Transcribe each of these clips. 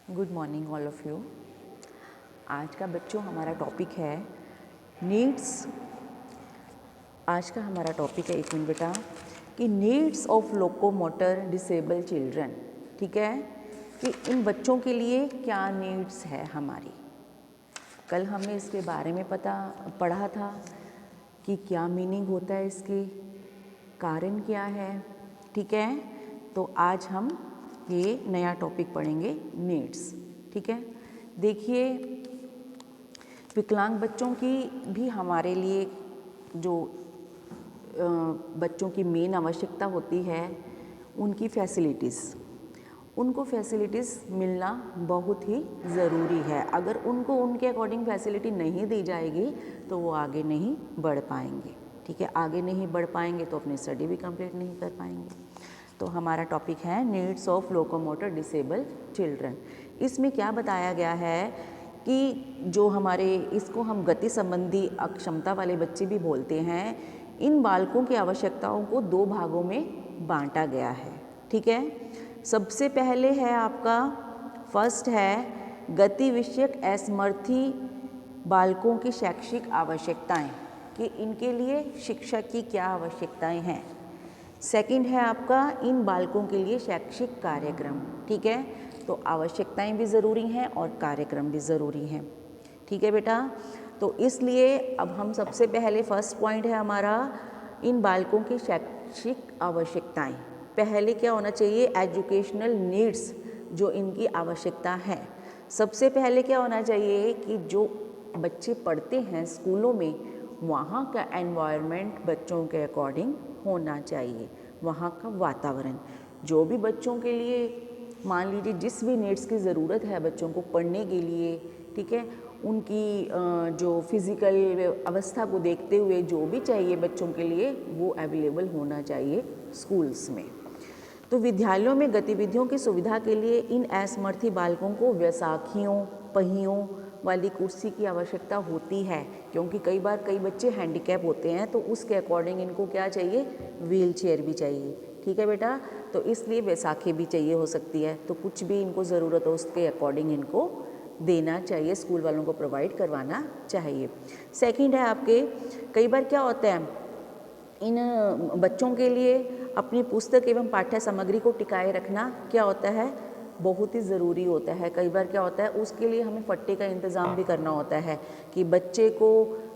Good morning all of you. आज का बच्चों हमारा टॉपिक है नीड्स। आज का हमारा टॉपिक है, एक मिनट बेटा, कि needs of locomotor disable children. ठीक है, कि इन बच्चों के लिए क्या नीड्स है हमारी। कल हमने इसके बारे में पढ़ा था कि क्या मीनिंग होता है, इसके कारण क्या है। ठीक है, तो आज हम ये नया टॉपिक पढ़ेंगे, नीड्स। ठीक है, देखिए, विकलांग बच्चों की भी हमारे लिए जो बच्चों की मेन आवश्यकता होती है, उनकी फैसिलिटीज़, उनको फैसिलिटीज़ मिलना बहुत ही ज़रूरी है। अगर उनको उनके अकॉर्डिंग फैसिलिटी नहीं दी जाएगी तो वो आगे नहीं बढ़ पाएंगे। ठीक है, आगे नहीं बढ़ पाएंगे तो अपनी स्टडी भी कंप्लीट नहीं कर पाएंगे। तो हमारा टॉपिक है needs of locomotor disable children. इसमें क्या बताया गया है कि जो हमारे, इसको हम गति संबंधी अक्षमता वाले बच्चे भी बोलते हैं, इन बालकों की आवश्यकताओं को दो भागों में बांटा गया है। ठीक है, सबसे पहले है आपका फर्स्ट है गति विषयक असमर्थी बालकों की शैक्षिक आवश्यकताएं, कि इनके लिए शिक्षा की क्या आवश्यकताएं हैं। सेकंड है आपका इन बालकों के लिए शैक्षिक कार्यक्रम। ठीक है, तो आवश्यकताएं भी ज़रूरी हैं और कार्यक्रम भी ज़रूरी हैं। ठीक है बेटा, तो इसलिए अब हम सबसे पहले फर्स्ट पॉइंट है हमारा, इन बालकों की शैक्षिक आवश्यकताएं। पहले क्या होना चाहिए, एजुकेशनल नीड्स, जो इनकी आवश्यकता है। सबसे पहले क्या होना चाहिए कि जो बच्चे पढ़ते हैं स्कूलों में, वहाँ का एनवायरनमेंट बच्चों के अकॉर्डिंग होना चाहिए। वहाँ का वातावरण, जो भी बच्चों के लिए, मान लीजिए जिस भी नीड्स की ज़रूरत है बच्चों को पढ़ने के लिए, ठीक है, उनकी जो फिज़िकल अवस्था को देखते हुए जो भी चाहिए बच्चों के लिए, वो अवेलेबल होना चाहिए स्कूल्स में। तो विद्यालयों में गतिविधियों की सुविधा के लिए इन असमर्थी बालकों को वैसाखियों, पहियों वाली कुर्सी की आवश्यकता होती है, क्योंकि कई बार कई बच्चे हैंडीकैप होते हैं, तो उसके अकॉर्डिंग इनको क्या चाहिए, व्हील चेयर भी चाहिए। ठीक है बेटा, तो इसलिए वैसाखी भी चाहिए हो सकती है। तो कुछ भी इनको ज़रूरत हो उसके अकॉर्डिंग इनको देना चाहिए, स्कूल वालों को प्रोवाइड करवाना चाहिए। सेकंड है आपके, कई बार क्या होता है, इन बच्चों के लिए अपनी पुस्तक एवं पाठ्य सामग्री को टिकाए रखना क्या होता है, बहुत ही ज़रूरी होता है। कई बार क्या होता है, उसके लिए हमें फट्टे का इंतज़ाम भी करना होता है कि बच्चे को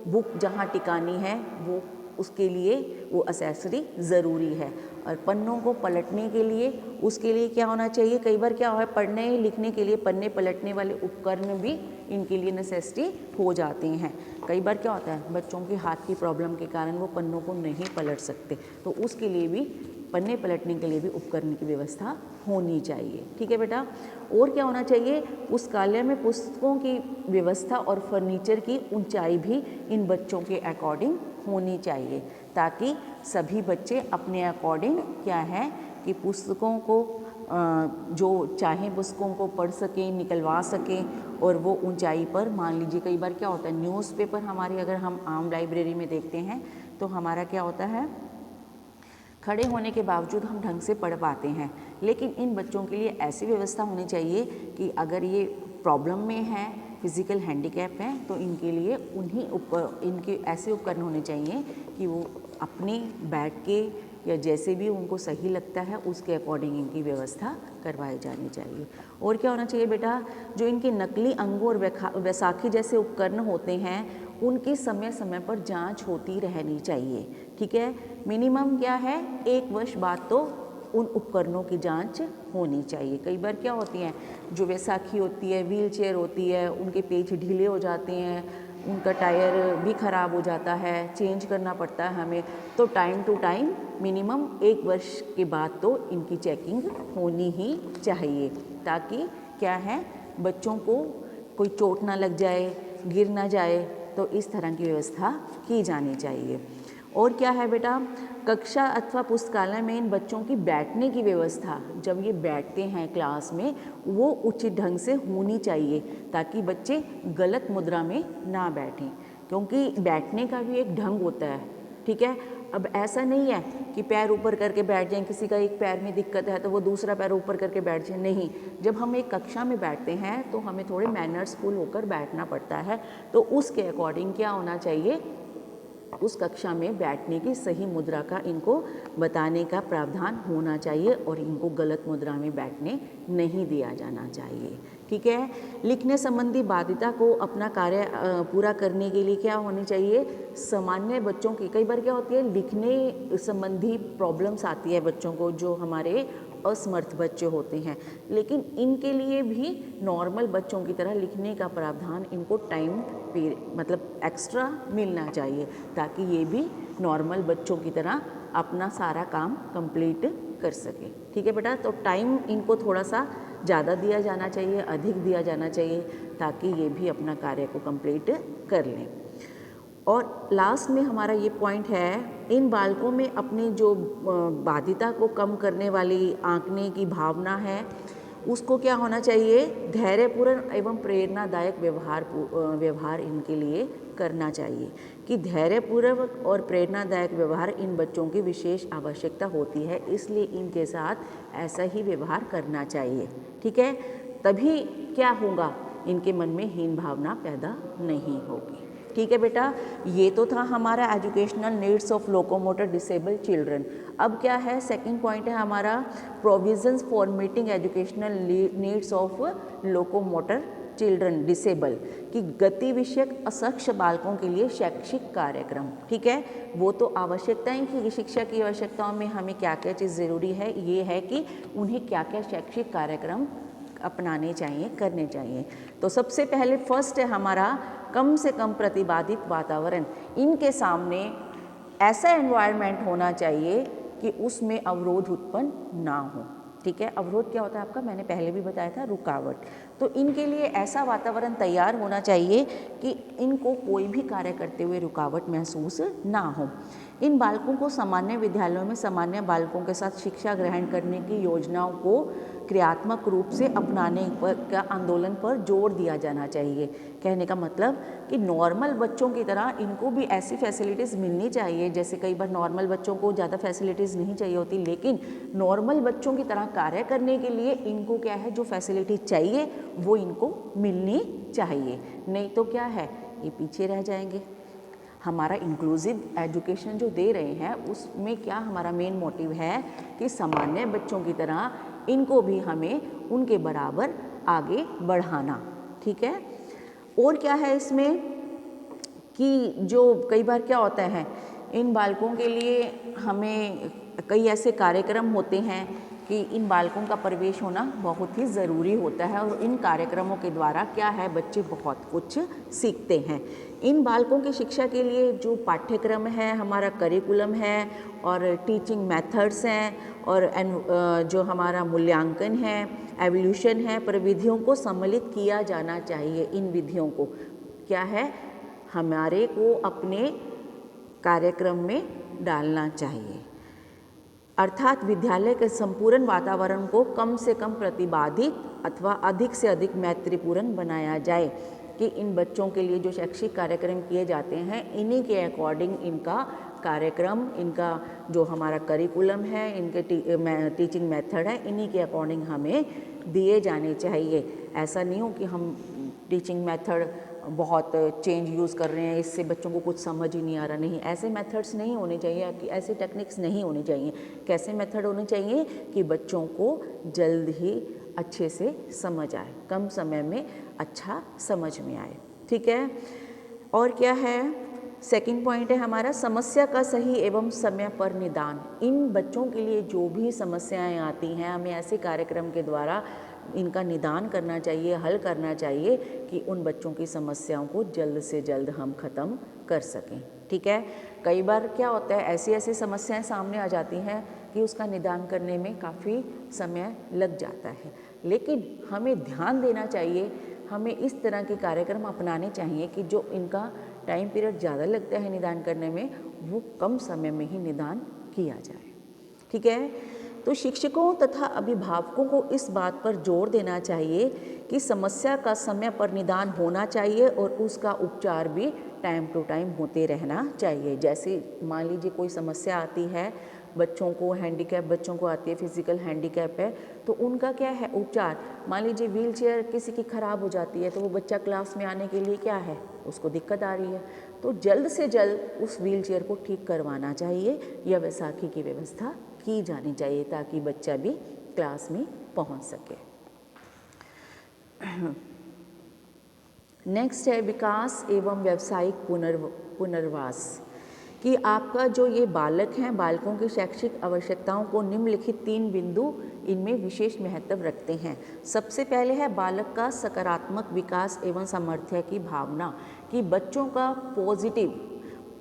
बुक जहाँ टिकानी है वो, उसके लिए वो एक्सेसरी ज़रूरी है। और पन्नों को पलटने के लिए, उसके लिए क्या होना चाहिए, कई बार क्या है, पढ़ने लिखने के लिए पन्ने पलटने वाले उपकरण भी इनके लिए नेसेसिटी हो जाते हैं। कई बार क्या होता है, बच्चों के हाथ की प्रॉब्लम के कारण वो पन्नों को नहीं पलट सकते, तो उसके लिए भी, पन्ने पलटने के लिए भी उपकरण की व्यवस्था होनी चाहिए। ठीक है बेटा, और क्या होना चाहिए, पुस्तकालय में पुस्तकों की व्यवस्था और फर्नीचर की ऊंचाई भी इन बच्चों के अकॉर्डिंग होनी चाहिए, ताकि सभी बच्चे अपने अकॉर्डिंग क्या है कि पुस्तकों को जो चाहें पुस्तकों को पढ़ सकें, निकलवा सकें, और वो ऊंचाई पर, मान लीजिए कई बार क्या होता है, न्यूज़पेपर हमारी अगर हम आम लाइब्रेरी में देखते हैं तो हमारा क्या होता है, खड़े होने के बावजूद हम ढंग से पढ़ पाते हैं। लेकिन इन बच्चों के लिए ऐसी व्यवस्था होनी चाहिए कि अगर ये प्रॉब्लम में है, फिज़िकल हैंडीकैप हैं, तो इनके लिए इनके ऐसे उपकरण होने चाहिए कि वो अपने बैठ के या जैसे भी उनको सही लगता है उसके अकॉर्डिंग इनकी व्यवस्था करवाई जानी चाहिए। और क्या होना चाहिए बेटा, जो इनके नकली अंगों और वैसाखी जैसे उपकरण होते हैं, उनकी समय समय पर जांच होती रहनी चाहिए। ठीक है, मिनिमम क्या है, 1 वर्ष बाद तो उन उपकरणों की जांच होनी चाहिए। कई बार क्या होती हैं, जो वैसाखी होती है, व्हील चेयर होती है, उनके पेच ढीले हो जाते हैं, उनका टायर भी ख़राब हो जाता है, चेंज करना पड़ता है हमें। तो टाइम टू टाइम मिनिमम 1 वर्ष के बाद तो इनकी चेकिंग होनी ही चाहिए, ताकि क्या है, बच्चों को कोई चोट ना लग जाए, गिर ना जाए, तो इस तरह की व्यवस्था की जानी चाहिए। और क्या है बेटा, कक्षा अथवा पुस्तकालय में इन बच्चों की बैठने की व्यवस्था, जब ये बैठते हैं क्लास में, वो उचित ढंग से होनी चाहिए, ताकि बच्चे गलत मुद्रा में ना बैठें, क्योंकि बैठने का भी एक ढंग होता है। ठीक है, अब ऐसा नहीं है कि पैर ऊपर करके बैठ जाएं, किसी का एक पैर में दिक्कत है तो वो दूसरा पैर ऊपर करके बैठ जाए, नहीं। जब हम एक कक्षा में बैठते हैं तो हमें थोड़े मैनर्सफुल होकर बैठना पड़ता है, तो उसके अकॉर्डिंग क्या होना चाहिए, उस कक्षा में बैठने की सही मुद्रा का इनको बताने का प्रावधान होना चाहिए और इनको गलत मुद्रा में बैठने नहीं दिया जाना चाहिए। ठीक है। लिखने संबंधी बाध्यता को अपना कार्य पूरा करने के लिए क्या होनी चाहिए, सामान्य बच्चों की कई बार क्या होती है, लिखने संबंधी प्रॉब्लम्स आती है बच्चों को, जो हमारे असमर्थ बच्चे होते हैं, लेकिन इनके लिए भी नॉर्मल बच्चों की तरह लिखने का प्रावधान इनको टाइम मतलब एक्स्ट्रा मिलना चाहिए, ताकि ये भी नॉर्मल बच्चों की तरह अपना सारा काम कंप्लीट कर सके। ठीक है बेटा, तो टाइम इनको थोड़ा सा ज़्यादा दिया जाना चाहिए, अधिक दिया जाना चाहिए, ताकि ये भी अपना कार्य को कंप्लीट कर लें। और लास्ट में हमारा ये पॉइंट है, इन बालकों में अपनी जो बाध्यता को कम करने वाली आंकने की भावना है, उसको क्या होना चाहिए, धैर्यपूर्ण एवं प्रेरणादायक व्यवहार इनके लिए करना चाहिए, कि धैर्यपूर्वक और प्रेरणादायक व्यवहार इन बच्चों की विशेष आवश्यकता होती है, इसलिए इनके साथ ऐसा ही व्यवहार करना चाहिए। ठीक है, तभी क्या होगा, इनके मन में हीन भावना पैदा नहीं होगी। ठीक है बेटा, ये तो था हमारा educational needs of locomotor disable children. अब क्या है, सेकंड पॉइंट है हमारा provisions for meeting educational needs of locomotor children disable, कि गति विषयक असक्षम बालकों के लिए शैक्षिक कार्यक्रम। ठीक है, वो तो आवश्यकताएं कि शिक्षा की आवश्यकताओं में हमें क्या क्या चीज़ ज़रूरी है, ये है कि उन्हें क्या क्या शैक्षिक कार्यक्रम अपनाने चाहिए, करने चाहिए। तो सबसे पहले फर्स्ट है हमारा कम से कम प्रतिबाधित वातावरण। इनके सामने ऐसा एनवायरनमेंट होना चाहिए कि उसमें अवरोध उत्पन्न ना हो। ठीक है, अवरोध क्या होता है आपका, मैंने पहले भी बताया था, रुकावट। तो इनके लिए ऐसा वातावरण तैयार होना चाहिए कि इनको कोई भी कार्य करते हुए रुकावट महसूस ना हो। इन बालकों को सामान्य विद्यालयों में सामान्य बालकों के साथ शिक्षा ग्रहण करने की योजनाओं को क्रियात्मक रूप से अपनाने का आंदोलन पर जोर दिया जाना चाहिए। कहने का मतलब कि नॉर्मल बच्चों की तरह इनको भी ऐसी फैसिलिटीज़ मिलनी चाहिए, जैसे कई बार नॉर्मल बच्चों को ज़्यादा फैसिलिटीज़ नहीं चाहिए होती, लेकिन नॉर्मल बच्चों की तरह कार्य करने के लिए इनको क्या है, जो फैसिलिटी चाहिए वो इनको मिलनी चाहिए, नहीं तो क्या है, ये पीछे रह जाएंगे। हमारा इंक्लूसिव एजुकेशन जो दे रहे हैं उसमें क्या हमारा मेन मोटिव है कि सामान्य बच्चों की तरह इनको भी हमें उनके बराबर आगे बढ़ाना। ठीक है, और क्या है इसमें कि जो कई बार क्या होता है, इन बालकों के लिए हमें कई ऐसे कार्यक्रम होते हैं कि इन बालकों का प्रवेश होना बहुत ही ज़रूरी होता है, और इन कार्यक्रमों के द्वारा क्या है, बच्चे बहुत कुछ सीखते हैं। इन बालकों की शिक्षा के लिए जो पाठ्यक्रम है, हमारा करिकुलम है और टीचिंग मेथड्स हैं और जो हमारा मूल्यांकन है, एवोल्यूशन है, प्रविधियों को सम्मिलित किया जाना चाहिए। इन विधियों को क्या है, हमारे को अपने कार्यक्रम में डालना चाहिए, अर्थात विद्यालय के संपूर्ण वातावरण को कम से कम प्रतिबाधित अथवा अधिक से अधिक मैत्रीपूर्ण बनाया जाए, कि इन बच्चों के लिए जो शैक्षिक कार्यक्रम किए जाते हैं इन्हीं के अकॉर्डिंग इनका कार्यक्रम, इनका जो हमारा करिकुलम है, इनके टीचिंग मेथड है, इन्हीं के अकॉर्डिंग हमें दिए जाने चाहिए। ऐसा नहीं हो कि हम टीचिंग मेथड बहुत चेंज यूज़ कर रहे हैं, इससे बच्चों को कुछ समझ ही नहीं आ रहा, नहीं, ऐसे मेथड्स नहीं होने चाहिए, कि ऐसे टेक्निक्स नहीं होने चाहिए। कैसे मेथड होने चाहिए कि बच्चों को जल्द ही अच्छे से समझ आए, कम समय में अच्छा समझ में आए। ठीक है, और क्या है, सेकंड पॉइंट है हमारा समस्या का सही एवं समय पर निदान। इन बच्चों के लिए जो भी समस्याएं आती हैं, हमें ऐसे कार्यक्रम के द्वारा इनका निदान करना चाहिए, हल करना चाहिए, कि उन बच्चों की समस्याओं को जल्द से जल्द हम ख़त्म कर सकें। ठीक है, कई बार क्या होता है, ऐसी ऐसी समस्याएं सामने आ जाती हैं कि उसका निदान करने में काफ़ी समय लग जाता है, लेकिन हमें ध्यान देना चाहिए, हमें इस तरह के कार्यक्रम अपनाने चाहिए कि जो इनका टाइम पीरियड ज़्यादा लगता है निदान करने में, वो कम समय में ही निदान किया जाए। ठीक है, तो शिक्षकों तथा अभिभावकों को इस बात पर जोर देना चाहिए कि समस्या का समय पर निदान होना चाहिए और उसका उपचार भी टाइम टू टाइम होते रहना चाहिए। जैसे मान लीजिए कोई समस्या आती है, बच्चों को हैंडीकैप बच्चों को आती है, फिजिकल हैंडीकैप है, तो उनका क्या है उपचार। मान लीजिए व्हील चेयर किसी की ख़राब हो जाती है, तो वो बच्चा क्लास में आने के लिए क्या है, उसको दिक्कत आ रही है, तो जल्द से जल्द उस व्हील चेयर को ठीक करवाना चाहिए या वैसाखी की व्यवस्था की जानी चाहिए ताकि बच्चा भी क्लास में पहुंच सके। नेक्स्ट है विकास एवं व्यावसायिक पुनर्वास कि आपका जो ये बालक हैं, बालकों की शैक्षिक आवश्यकताओं को निम्नलिखित 3 बिंदु इनमें विशेष महत्व रखते हैं। सबसे पहले है बालक का सकारात्मक विकास एवं सामर्थ्य की भावना, कि बच्चों का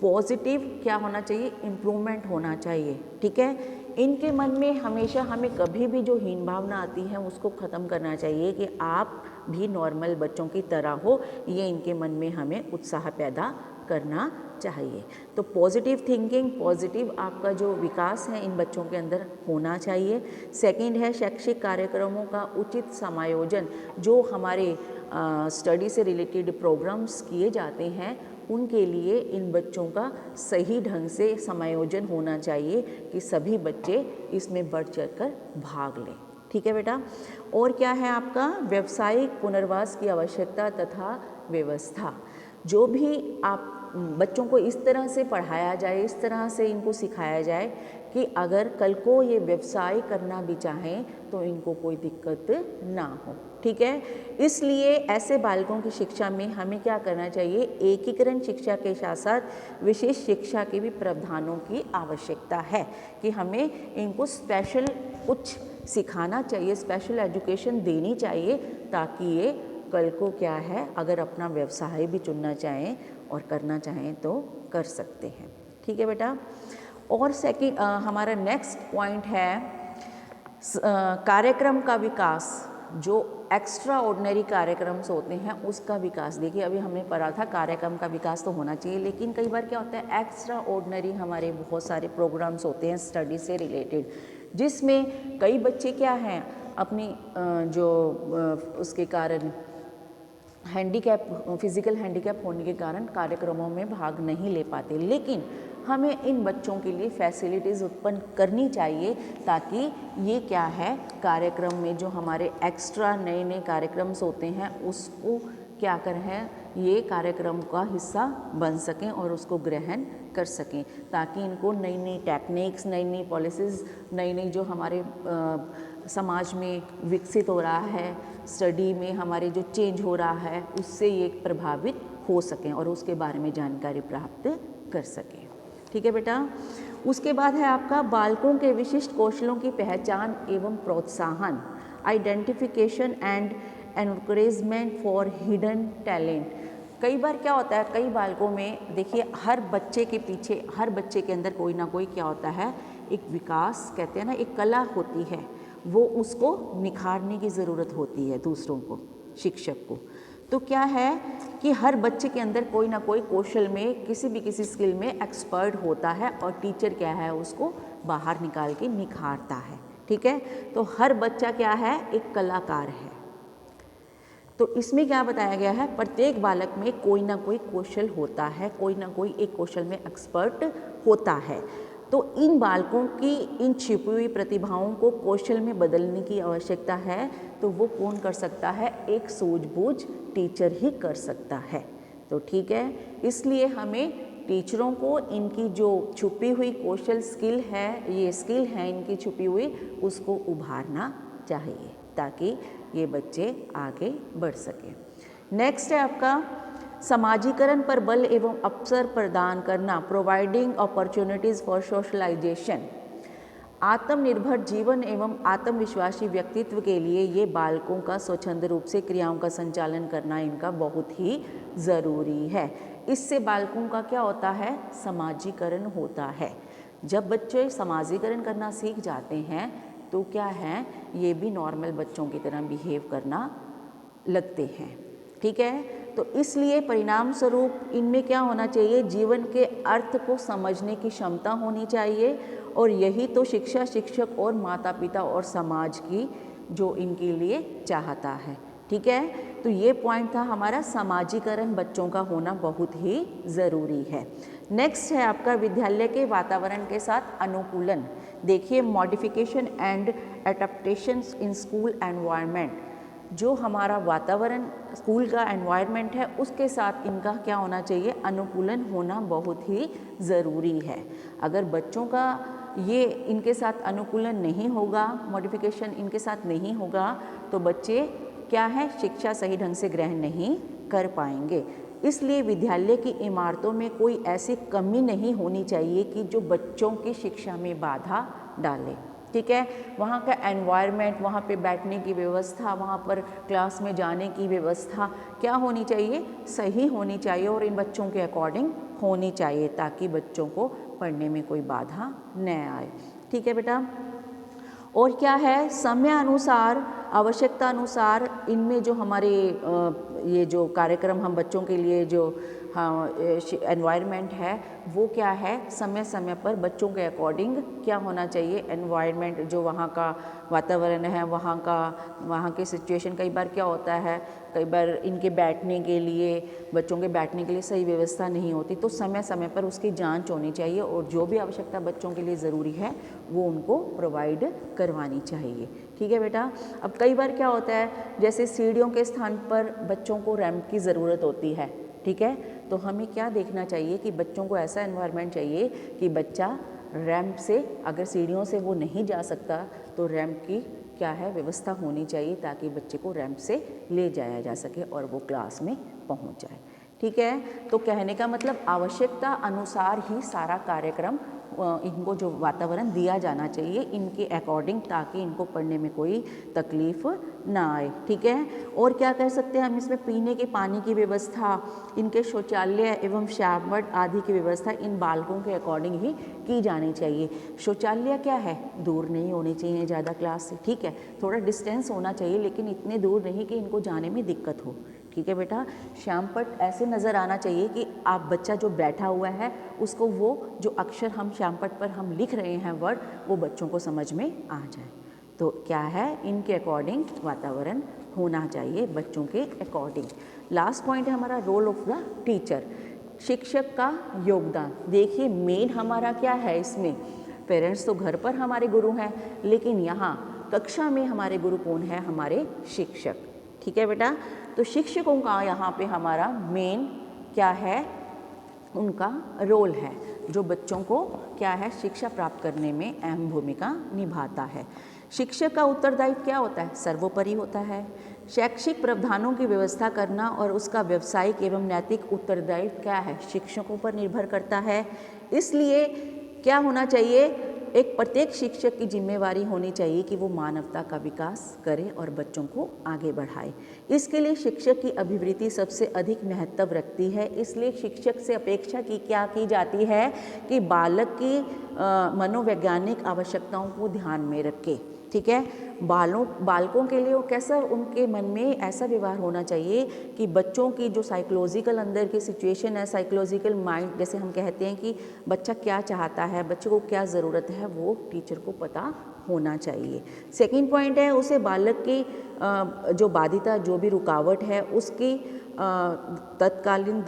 पॉजिटिव क्या होना चाहिए, इम्प्रूवमेंट होना चाहिए। ठीक है, इनके मन में हमेशा हमें कभी भी जो हीन भावना आती है उसको ख़त्म करना चाहिए कि आप भी नॉर्मल बच्चों की तरह हो, ये इनके मन में हमें उत्साह पैदा करना चाहिए। तो पॉजिटिव थिंकिंग, पॉजिटिव आपका जो विकास है इन बच्चों के अंदर होना चाहिए। सेकंड है शैक्षिक कार्यक्रमों का उचित समायोजन, जो हमारे स्टडी से रिलेटेड प्रोग्राम्स किए जाते हैं उनके लिए इन बच्चों का सही ढंग से समायोजन होना चाहिए कि सभी बच्चे इसमें बढ़ चढ़कर भाग लें। ठीक है बेटा। और क्या है आपका व्यावसायिक पुनर्वास की आवश्यकता तथा व्यवस्था, जो भी आप बच्चों को इस तरह से पढ़ाया जाए, इस तरह से इनको सिखाया जाए कि अगर कल को ये व्यवसाय करना भी चाहें तो इनको कोई दिक्कत ना हो। ठीक है, इसलिए ऐसे बालकों की शिक्षा में हमें क्या करना चाहिए, एकीकरण शिक्षा के साथ साथ विशेष शिक्षा के भी प्रावधानों की आवश्यकता है कि हमें इनको स्पेशल कुछ सिखाना चाहिए, स्पेशल एजुकेशन देनी चाहिए ताकि ये कल को क्या है अगर अपना व्यवसाय भी चुनना चाहें और करना चाहें तो कर सकते हैं। ठीक है बेटा। और सेकंड हमारा नेक्स्ट पॉइंट है कार्यक्रम का विकास, जो एक्स्ट्रा ऑर्डिनरी कार्यक्रम्स होते हैं उसका विकास। देखिए अभी हमने पढ़ा था कार्यक्रम का विकास तो होना चाहिए, लेकिन कई बार क्या होता है एक्स्ट्रा ऑर्डिनरी हमारे बहुत सारे प्रोग्राम्स होते हैं स्टडी से रिलेटेड, जिसमें कई बच्चे क्या हैं अपनी जो उसके कारण हैंडीकैप, फिजिकल हैंडीकैप होने के कारण कार्यक्रमों में भाग नहीं ले पाते, लेकिन हमें इन बच्चों के लिए फैसिलिटीज़ उत्पन्न करनी चाहिए ताकि ये क्या है कार्यक्रम में जो हमारे एक्स्ट्रा नए नए कार्यक्रम्स होते हैं उसको क्या करें, ये कार्यक्रम का हिस्सा बन सकें और उसको ग्रहण कर सकें, ताकि इनको नई नई टेक्निक्स, नई नई पॉलिसीज़, नई नई जो हमारे समाज में विकसित हो रहा है, स्टडी में हमारे जो चेंज हो रहा है उससे ये प्रभावित हो सकें और उसके बारे में जानकारी प्राप्त कर सकें। ठीक है बेटा। उसके बाद है आपका बालकों के विशिष्ट कौशलों की पहचान एवं प्रोत्साहन, identification and encouragement for hidden talent. कई बार क्या होता है कई बालकों में, देखिए हर बच्चे के पीछे, हर बच्चे के अंदर कोई ना कोई क्या होता है एक विकास, कहते हैं ना एक कला होती है, वो उसको निखारने की ज़रूरत होती है दूसरों को, शिक्षक को। तो क्या है कि हर बच्चे के अंदर कोई ना कोई कौशल में, किसी स्किल में एक्सपर्ट होता है और टीचर क्या है उसको बाहर निकाल के निखारता है। ठीक है, तो हर बच्चा क्या है एक कलाकार है। तो इसमें क्या बताया गया है, प्रत्येक बालक में कोई ना कोई कौशल होता है, कोई ना कोई एक कौशल में एक्सपर्ट होता है। तो इन बालकों की इन छिपी हुई प्रतिभाओं को कौशल में बदलने की आवश्यकता है। तो वो कौन कर सकता है, एक सूझबूझ टीचर ही कर सकता है। तो ठीक है, इसलिए हमें टीचरों को इनकी जो छुपी हुई कौशल स्किल है, ये स्किल है इनकी छुपी हुई, उसको उभारना चाहिए ताकि ये बच्चे आगे बढ़ सकें। नेक्स्ट है आपका समाजीकरण पर बल एवं अवसर प्रदान करना, प्रोवाइडिंग अपॉर्चुनिटीज़ फॉर सोशलाइजेशन। आत्मनिर्भर जीवन एवं आत्मविश्वासी व्यक्तित्व के लिए ये बालकों का स्वच्छंद रूप से क्रियाओं का संचालन करना इनका बहुत ही ज़रूरी है। इससे बालकों का क्या होता है, समाजीकरण होता है। जब बच्चे समाजीकरण करना सीख जाते हैं तो क्या है, ये भी नॉर्मल बच्चों की तरह बिहेव करना लगते हैं। ठीक है, तो इसलिए परिणाम स्वरूप इनमें क्या होना चाहिए, जीवन के अर्थ को समझने की क्षमता होनी चाहिए, और यही तो शिक्षा, शिक्षक और माता पिता और समाज की जो इनके लिए चाहता है। ठीक है, तो ये पॉइंट था हमारा, समाजीकरण बच्चों का होना बहुत ही ज़रूरी है। नेक्स्ट है आपका विद्यालय के वातावरण के साथ अनुकूलन। देखिए, modification and adaptations in school environment. जो हमारा वातावरण स्कूल का एनवायरनमेंट है उसके साथ इनका क्या होना चाहिए, अनुकूलन होना बहुत ही ज़रूरी है। अगर बच्चों का ये इनके साथ अनुकूलन नहीं होगा, मॉडिफिकेशन इनके साथ नहीं होगा, तो बच्चे क्या है, शिक्षा सही ढंग से ग्रहण नहीं कर पाएंगे। इसलिए विद्यालय की इमारतों में कोई ऐसी कमी नहीं होनी चाहिए कि जो बच्चों की शिक्षा में बाधा डाले। ठीक है, वहाँ का एनवायरनमेंट, वहाँ पे बैठने की व्यवस्था, वहाँ पर क्लास में जाने की व्यवस्था क्या होनी चाहिए, सही होनी चाहिए और इन बच्चों के अकॉर्डिंग होनी चाहिए, ताकि बच्चों को पढ़ने में कोई बाधा न आए। ठीक है बेटा, और क्या है, समय अनुसार, आवश्यकता अनुसार इनमें जो हमारे ये जो कार्यक्रम हम बच्चों के लिए जो हाँ एनवायरनमेंट है वो क्या है, समय समय पर बच्चों के अकॉर्डिंग क्या होना चाहिए, एनवायरनमेंट जो वहाँ का वातावरण है, वहाँ की सिचुएशन, कई बार क्या होता है, कई बार इनके बैठने के लिए, बच्चों के बैठने के लिए सही व्यवस्था नहीं होती, तो समय समय पर उसकी जांच होनी चाहिए और जो भी आवश्यकता बच्चों के लिए ज़रूरी है वो उनको प्रोवाइड करवानी चाहिए। ठीक है बेटा, अब कई बार क्या होता है, जैसे सीढ़ियों के स्थान पर बच्चों को रैंप की ज़रूरत होती है। ठीक है, तो हमें क्या देखना चाहिए कि बच्चों को ऐसा एनवायरनमेंट चाहिए कि बच्चा रैंप से, अगर सीढ़ियों से वो नहीं जा सकता तो रैंप की क्या है व्यवस्था होनी चाहिए, ताकि बच्चे को रैंप से ले जाया जा सके और वो क्लास में पहुंच जाए। ठीक है, तो कहने का मतलब आवश्यकता अनुसार ही सारा कार्यक्रम इनको जो वातावरण दिया जाना चाहिए इनके अकॉर्डिंग, ताकि इनको पढ़ने में कोई तकलीफ ना आए। ठीक है, और क्या कह सकते हैं हम इसमें, पीने के पानी की व्यवस्था, इनके शौचालय एवं शावट आदि की व्यवस्था इन बालकों के अकॉर्डिंग ही की जानी चाहिए। शौचालय क्या है, दूर नहीं होनी चाहिए ज़्यादा क्लास से। ठीक है, थोड़ा डिस्टेंस होना चाहिए, लेकिन इतने दूर नहीं कि इनको जाने में दिक्कत हो। ठीक है बेटा, श्यामपट्ट ऐसे नज़र आना चाहिए कि आप बच्चा जो बैठा हुआ है उसको वो जो अक्षर हम श्यामपट्ट पर हम लिख रहे हैं वर्ड, वो बच्चों को समझ में आ जाए। तो क्या है, इनके अकॉर्डिंग वातावरण होना चाहिए, बच्चों के अकॉर्डिंग। लास्ट पॉइंट है हमारा रोल ऑफ द टीचर, शिक्षक का योगदान। देखिए, मेन हमारा क्या है इसमें, पेरेंट्स तो घर पर हमारे गुरु हैं, लेकिन यहाँ कक्षा में हमारे गुरु कौन है, हमारे शिक्षक। ठीक है बेटा, तो शिक्षकों का यहाँ पे हमारा मेन क्या है, उनका रोल है, जो बच्चों को क्या है, शिक्षा प्राप्त करने में अहम भूमिका निभाता है। शिक्षक का उत्तरदायित्व क्या होता है, सर्वोपरि होता है। शैक्षिक प्रावधानों की व्यवस्था करना और उसका व्यावसायिक एवं नैतिक उत्तरदायित्व क्या है, शिक्षकों पर निर्भर करता है। इसलिए क्या होना चाहिए, एक प्रत्येक शिक्षक की जिम्मेवारी होनी चाहिए कि वो मानवता का विकास करे और बच्चों को आगे बढ़ाए। इसके लिए शिक्षक की अभिवृत्ति सबसे अधिक महत्व रखती है। इसलिए शिक्षक से अपेक्षा क्या की जाती है कि बालक की मनोवैज्ञानिक आवश्यकताओं को ध्यान में रखे। ठीक है, बालकों के लिए वो कैसा, उनके मन में ऐसा व्यवहार होना चाहिए कि बच्चों की जो साइकोलॉजिकल अंदर की सिचुएशन है, साइकोलॉजिकल माइंड, जैसे हम कहते हैं कि बच्चा क्या चाहता है, बच्चे को क्या ज़रूरत है, वो टीचर को पता होना चाहिए। सेकंड पॉइंट है, उसे बालक की जो बाधिता, जो भी रुकावट है, उसकी तत्कालीन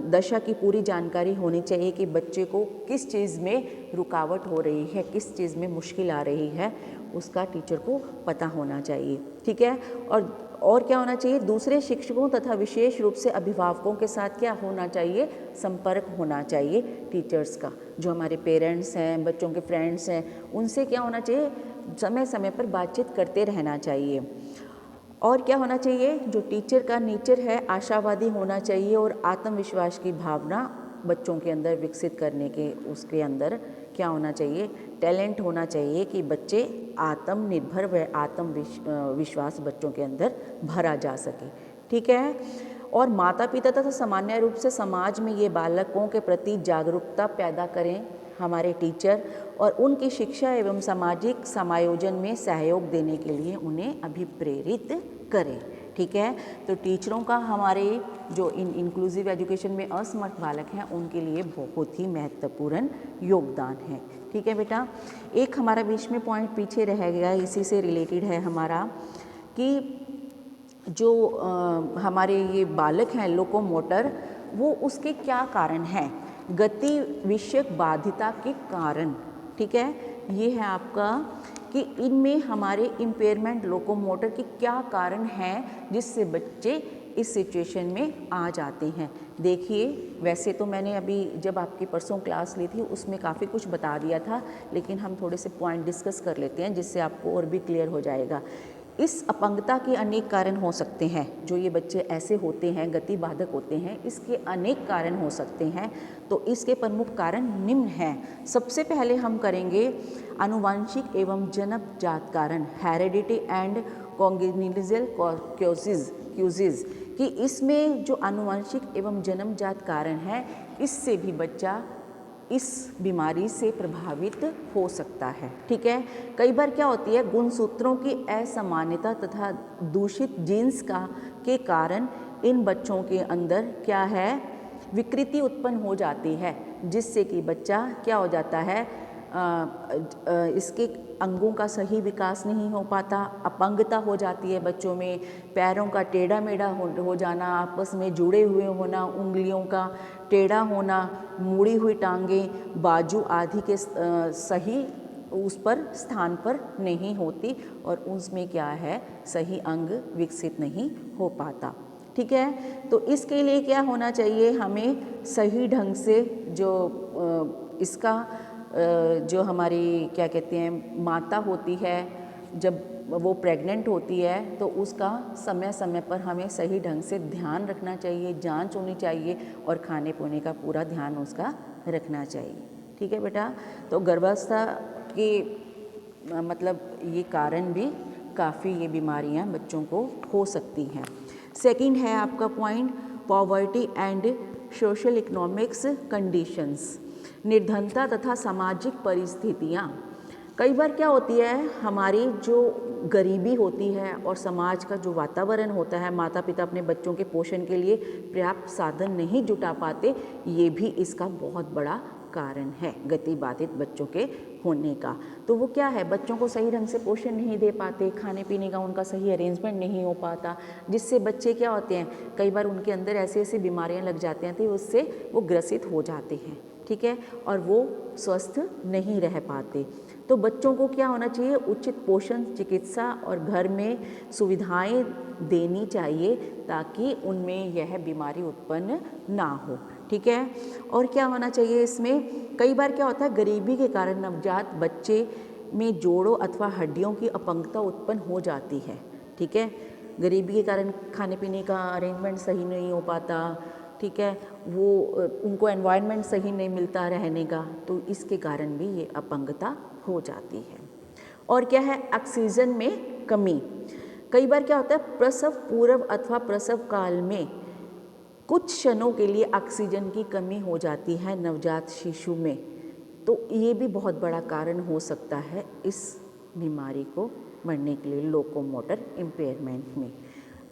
दशा की पूरी जानकारी होनी चाहिए कि बच्चे को किस चीज़ में रुकावट हो रही है, किस चीज़ में मुश्किल आ रही है, उसका टीचर को पता होना चाहिए। ठीक है, और क्या होना चाहिए, दूसरे शिक्षकों तथा विशेष रूप से अभिभावकों के साथ क्या होना चाहिए, संपर्क होना चाहिए टीचर्स का। जो हमारे पेरेंट्स हैं, बच्चों के फ्रेंड्स हैं, उनसे क्या होना चाहिए, समय समय पर बातचीत करते रहना चाहिए। और क्या होना चाहिए, जो टीचर का नेचर है आशावादी होना चाहिए और आत्मविश्वास की भावना बच्चों के अंदर विकसित करने के, उसके अंदर क्या होना चाहिए, टैलेंट होना चाहिए कि बच्चे आत्मनिर्भर व आत्मविश्वास बच्चों के अंदर भरा जा सके। ठीक है, और माता पिता तथा सामान्य रूप से समाज में ये बालकों के प्रति जागरूकता पैदा करें हमारे टीचर, और उनकी शिक्षा एवं सामाजिक समायोजन में सहयोग देने के लिए उन्हें अभिप्रेरित करें। ठीक है। तो टीचरों का हमारे जो इंक्लूसिव एजुकेशन में असमर्थ बालक हैं उनके लिए बहुत ही महत्वपूर्ण योगदान है। ठीक है बेटा, एक हमारा बीच में पॉइंट पीछे रह गया, इसी से रिलेटेड है हमारा कि जो हमारे ये बालक हैं लोकोमोटर, वो उसके क्या कारण हैं, गति विषयक बाधिता के कारण। ठीक है, ये है आपका कि इनमें हमारे इम्पेयरमेंट लोकोमोटर के क्या कारण हैं जिससे बच्चे इस सिचुएशन में आ जाते हैं। देखिए, वैसे तो मैंने अभी जब आपकी परसों क्लास ली थी उसमें काफ़ी कुछ बता दिया था, लेकिन हम थोड़े से पॉइंट डिस्कस कर लेते हैं जिससे आपको और भी क्लियर हो जाएगा। इस अपंगता के अनेक कारण हो सकते हैं। जो ये बच्चे ऐसे होते हैं, गति बाधक होते हैं, इसके अनेक कारण हो सकते हैं। तो इसके प्रमुख कारण निम्न हैं। सबसे पहले हम करेंगे आनुवंशिक एवं जन्मजात कारण, हेरिडिटी एंड कॉन्जेनिटल क्यूजेज, कि इसमें जो आनुवंशिक एवं जन्मजात कारण है, इससे भी बच्चा इस बीमारी से प्रभावित हो सकता है। ठीक है, कई बार क्या होती है, गुणसूत्रों की असामान्यता तथा दूषित जीन्स के कारण इन बच्चों के अंदर क्या है, विकृति उत्पन्न हो जाती है, जिससे कि बच्चा क्या हो जाता है, इसके अंगों का सही विकास नहीं हो पाता, अपंगता हो जाती है बच्चों में, पैरों का टेढ़ा मेढ़ा हो जाना, आपस में जुड़े हुए होना, उंगलियों का टेढ़ा होना, मुड़ी हुई टांगें, बाजू आदि के सही उस पर स्थान पर नहीं होती और उसमें क्या है, सही अंग विकसित नहीं हो पाता। ठीक है, तो इसके लिए क्या होना चाहिए, हमें सही ढंग से जो इसका जो हमारी क्या कहते हैं माता होती है, जब वो प्रेग्नेंट होती है तो उसका समय समय पर हमें सही ढंग से ध्यान रखना चाहिए, जांच होनी चाहिए और खाने पीने का पूरा ध्यान उसका रखना चाहिए। ठीक है बेटा, तो गर्भावस्था के मतलब ये कारण भी काफ़ी ये बीमारियां बच्चों को हो सकती हैं। सेकंड है आपका point, poverty and social economics conditions, निर्धनता तथा सामाजिक परिस्थितियाँ। कई बार क्या होती है, हमारी जो गरीबी होती है और समाज का जो वातावरण होता है, माता पिता अपने बच्चों के पोषण के लिए पर्याप्त साधन नहीं जुटा पाते, ये भी इसका बहुत बड़ा कारण है गति बाधित बच्चों के होने का। तो वो क्या है, बच्चों को सही ढंग से पोषण नहीं दे पाते, खाने पीने का उनका सही अरेंजमेंट नहीं हो पाता, जिससे बच्चे क्या होते हैं, कई बार उनके अंदर ऐसी ऐसी बीमारियां लग जाती हैं तो उससे वो ग्रसित हो जाते हैं। ठीक है, और वो स्वस्थ नहीं रह पाते। तो बच्चों को क्या होना चाहिए, उचित पोषण, चिकित्सा और घर में सुविधाएं देनी चाहिए ताकि उनमें यह बीमारी उत्पन्न ना हो। ठीक है, और क्या होना चाहिए इसमें, कई बार क्या होता है, गरीबी के कारण नवजात बच्चे में जोड़ों अथवा हड्डियों की अपंगता उत्पन्न हो जाती है। ठीक है, गरीबी के कारण खाने पीने का अरेंजमेंट सही नहीं हो पाता, ठीक है, वो उनको एनवायरनमेंट सही नहीं मिलता रहने का, तो इसके कारण भी ये अपंगता हो जाती है। और क्या है, ऑक्सीजन में कमी। कई बार क्या होता है, प्रसव पूर्व अथवा प्रसव काल में कुछ क्षणों के लिए ऑक्सीजन की कमी हो जाती है नवजात शिशु में, तो ये भी बहुत बड़ा कारण हो सकता है इस बीमारी को मरने के लिए, लोकोमोटर इम्पेयरमेंट में।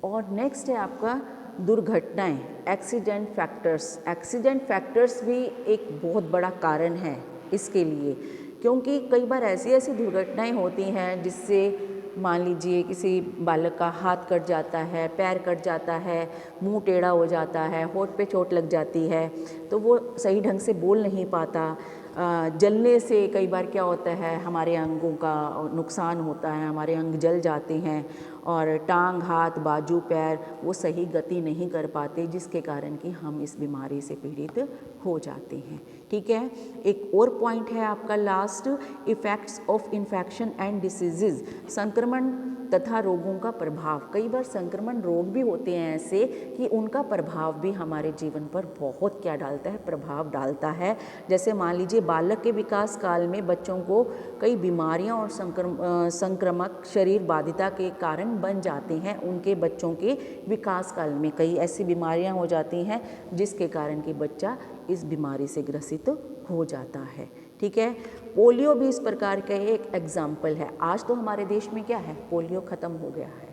और नेक्स्ट है आपका दुर्घटनाएं, एक्सीडेंट फैक्टर्स। एक्सीडेंट फैक्टर्स भी एक बहुत बड़ा कारण है इसके लिए, क्योंकि कई बार ऐसी ऐसी दुर्घटनाएं होती हैं जिससे मान लीजिए किसी बालक का हाथ कट जाता है, पैर कट जाता है, मुंह टेढ़ा हो जाता है, होठ पे चोट लग जाती है, तो वो सही ढंग से बोल नहीं पाता। जलने से कई बार क्या होता है, हमारे अंगों का नुकसान होता है, हमारे अंग जल जाते हैं और टांग, हाथ, बाजू, पैर वो सही गति नहीं कर पाते, जिसके कारण कि हम इस बीमारी से पीड़ित हो जाते हैं। ठीक है, एक और पॉइंट है आपका last, effects of infection and diseases, संक्रमण तथा रोगों का प्रभाव। कई बार संक्रमण रोग भी होते हैं ऐसे कि उनका प्रभाव भी हमारे जीवन पर बहुत क्या डालता है, प्रभाव डालता है। जैसे मान लीजिए बालक के विकास काल में बच्चों को कई बीमारियां और संक्रमक शरीर बाधिता के कारण बन जाते हैं। उनके बच्चों के विकास काल में कई ऐसी बीमारियां हो जाती हैं जिसके कारण कि बच्चा इस बीमारी से ग्रसित हो जाता है। ठीक है, पोलियो भी इस प्रकार का एक एग्जाम्पल है। आज तो हमारे देश में क्या है, पोलियो ख़त्म हो गया है,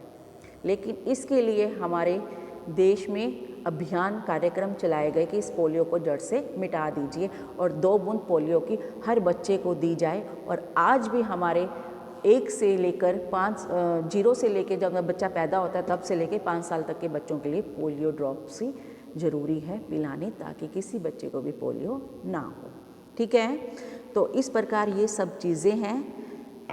लेकिन इसके लिए हमारे देश में अभियान कार्यक्रम चलाए गए कि इस पोलियो को जड़ से मिटा दीजिए और 2 बूंद पोलियो की हर बच्चे को दी जाए। और आज भी हमारे 1 से लेकर 5 0 से लेकर जब बच्चा पैदा होता है तब से लेकर 5 साल तक के बच्चों के लिए पोलियो ड्रॉप्स ही ज़रूरी है पिलाने, ताकि किसी बच्चे को भी पोलियो ना हो। ठीक है, तो इस प्रकार ये सब चीज़ें हैं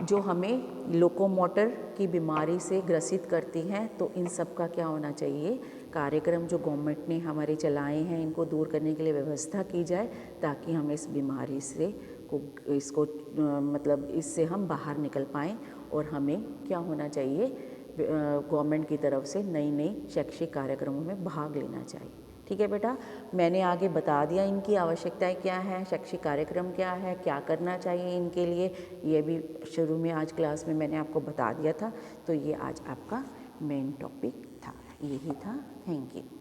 जो हमें लोकोमोटर की बीमारी से ग्रसित करती हैं। तो इन सब का क्या होना चाहिए, कार्यक्रम जो गवर्नमेंट ने हमारे चलाए हैं इनको दूर करने के लिए व्यवस्था की जाए, ताकि हम इस बीमारी से मतलब इससे हम बाहर निकल पाएँ। और हमें क्या होना चाहिए, गवर्नमेंट की तरफ से नई नई शैक्षिक कार्यक्रमों में भाग लेना चाहिए। ठीक है बेटा, मैंने आगे बता दिया इनकी आवश्यकताएं क्या है, शैक्षिक कार्यक्रम क्या है, क्या करना चाहिए इनके लिए, ये भी शुरू में आज क्लास में मैंने आपको बता दिया था। तो ये आज आपका मेन टॉपिक था, यही था। Thank you.